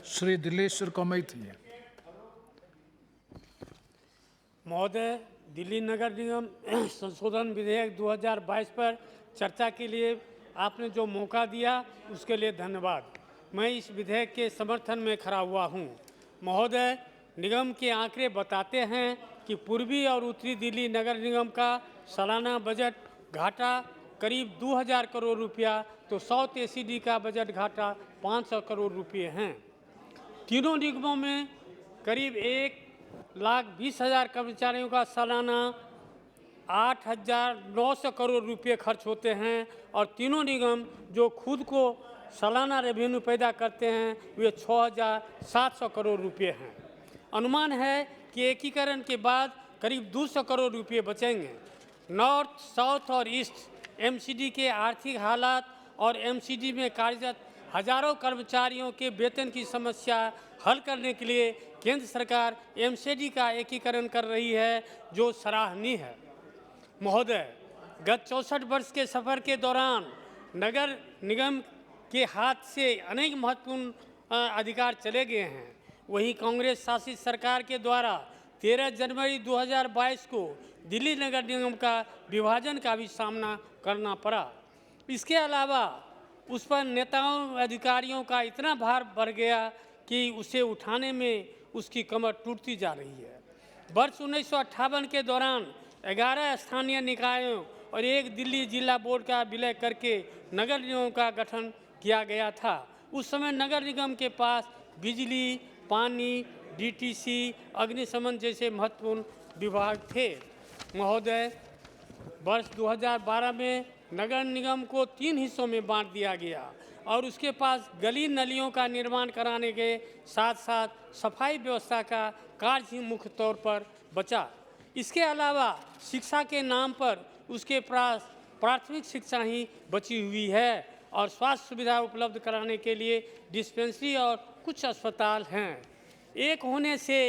श्री दिलेश्वर कमैथी। महोदय, दिल्ली नगर निगम संशोधन विधेयक 2022 पर चर्चा के लिए आपने जो मौका दिया उसके लिए धन्यवाद। मैं इस विधेयक के समर्थन में खड़ा हुआ हूं। महोदय, निगम के आंकड़े बताते हैं कि पूर्वी और उत्तरी दिल्ली नगर निगम का सालाना बजट घाटा करीब 2000 करोड़ रुपया तो साउथ एसीडी का बजट घाटा 500 करोड़ रुपये हैं। तीनों निगमों में करीब 1,20,000 कर्मचारियों का सालाना 8,900 करोड़ रुपये खर्च होते हैं और तीनों निगम जो खुद को सालाना रेवेन्यू पैदा करते हैं वे 6,700 करोड़ रुपये हैं। अनुमान है कि एकीकरण के बाद करीब 200 करोड़ रुपये बचेंगे। नॉर्थ, साउथ और ईस्ट एमसीडी के आर्थिक हालात और एमसीडी में कार्यरत हजारों कर्मचारियों के वेतन की समस्या हल करने के लिए केंद्र सरकार एमसीडी का एकीकरण कर रही है, जो सराहनीय है। महोदय, गत 64 वर्ष के सफर के दौरान नगर निगम के हाथ से अनेक महत्वपूर्ण अधिकार चले गए हैं। वहीं कांग्रेस शासित सरकार के द्वारा 13 जनवरी 2022 को दिल्ली नगर निगम का विभाजन का भी सामना करना पड़ा। इसके अलावा उस पर नेताओं अधिकारियों का इतना भार बढ़ गया कि उसे उठाने में उसकी कमर टूटती जा रही है। वर्ष 1958 के दौरान 11 स्थानीय निकायों और एक दिल्ली जिला बोर्ड का विलय करके नगर निगम का गठन किया गया था। उस समय नगर निगम के पास बिजली, पानी, डीटीसी, अग्निशमन जैसे महत्वपूर्ण विभाग थे। महोदय, वर्ष 2012 में नगर निगम को 3 हिस्सों में बांट दिया गया और उसके पास गली नलियों का निर्माण कराने के साथ साथ सफाई व्यवस्था का कार्य ही मुख्य तौर पर बचा। इसके अलावा शिक्षा के नाम पर उसके पास प्राथमिक शिक्षा ही बची हुई है और स्वास्थ्य सुविधा उपलब्ध कराने के लिए डिस्पेंसरी और कुछ अस्पताल हैं। एक होने से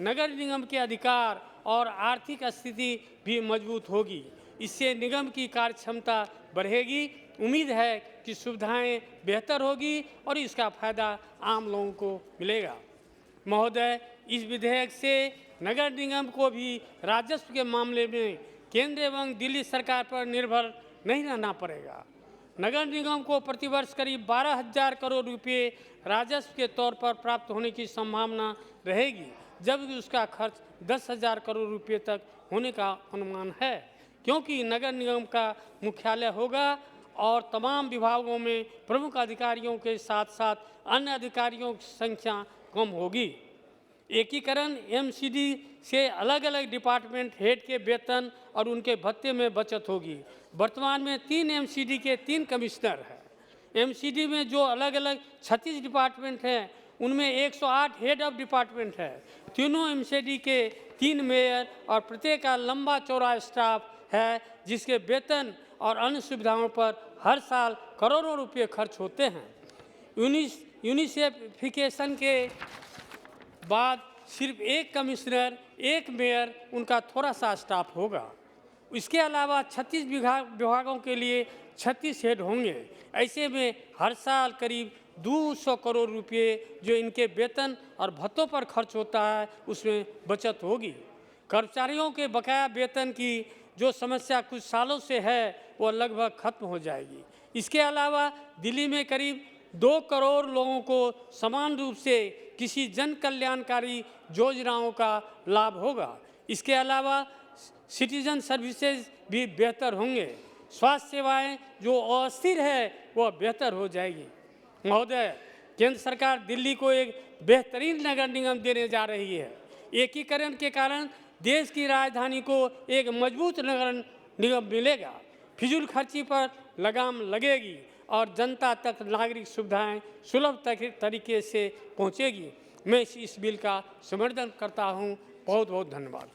नगर निगम के अधिकार और आर्थिक स्थिति भी मजबूत होगी। इससे निगम की कार्य क्षमता बढ़ेगी। उम्मीद है कि सुविधाएं बेहतर होगी और इसका फायदा आम लोगों को मिलेगा। महोदय, इस विधेयक से नगर निगम को भी राजस्व के मामले में केंद्र एवं दिल्ली सरकार पर निर्भर नहीं रहना पड़ेगा। नगर निगम को प्रतिवर्ष करीब 12,000 करोड़ रुपये राजस्व के तौर पर प्राप्त होने की संभावना रहेगी, जबकि उसका खर्च 10,000 करोड़ रुपये तक होने का अनुमान है, क्योंकि नगर निगम का मुख्यालय होगा और तमाम विभागों में प्रमुख अधिकारियों के साथ साथ अन्य अधिकारियों की संख्या कम होगी। एकीकरण एमसीडी से अलग अलग डिपार्टमेंट हेड के वेतन और उनके भत्ते में बचत होगी। वर्तमान में 3 एमसीडी के 3 कमिश्नर हैं। एमसीडी में जो अलग अलग 36 डिपार्टमेंट हैं उनमें 108 हेड ऑफ डिपार्टमेंट है। तीनों एमसीडी के 3 मेयर और प्रत्येक का लंबा चौड़ा स्टाफ है, जिसके वेतन और अन्य सुविधाओं पर हर साल करोड़ों रुपये खर्च होते हैं। यूनिफिकेशन के बाद सिर्फ 1 कमिश्नर, 1 मेयर, उनका थोड़ा सा स्टाफ होगा। इसके अलावा 36 विभागों के लिए 36 हेड होंगे। ऐसे में हर साल करीब 200 करोड़ रुपये जो इनके वेतन और भत्तों पर खर्च होता है उसमें बचत होगी। कर्मचारियों के बकाया वेतन की जो समस्या कुछ सालों से है वो लगभग खत्म हो जाएगी। इसके अलावा दिल्ली में करीब 2 करोड़ लोगों को समान रूप से किसी जन कल्याणकारी योजनाओं का लाभ होगा। इसके अलावा सिटीजन सर्विसेज भी बेहतर होंगे। स्वास्थ्य सेवाएं जो अस्थिर है वो बेहतर हो जाएगी। महोदय, केंद्र सरकार दिल्ली को एक बेहतरीन नगर निगम देने जा रही है। एकीकरण के कारण देश की राजधानी को एक मजबूत नगर निगम मिलेगा। फिजूल खर्ची पर लगाम लगेगी और जनता तक नागरिक सुविधाएं सुलभ तरीके से पहुंचेगी। मैं इस बिल का समर्थन करता हूं। बहुत बहुत धन्यवाद।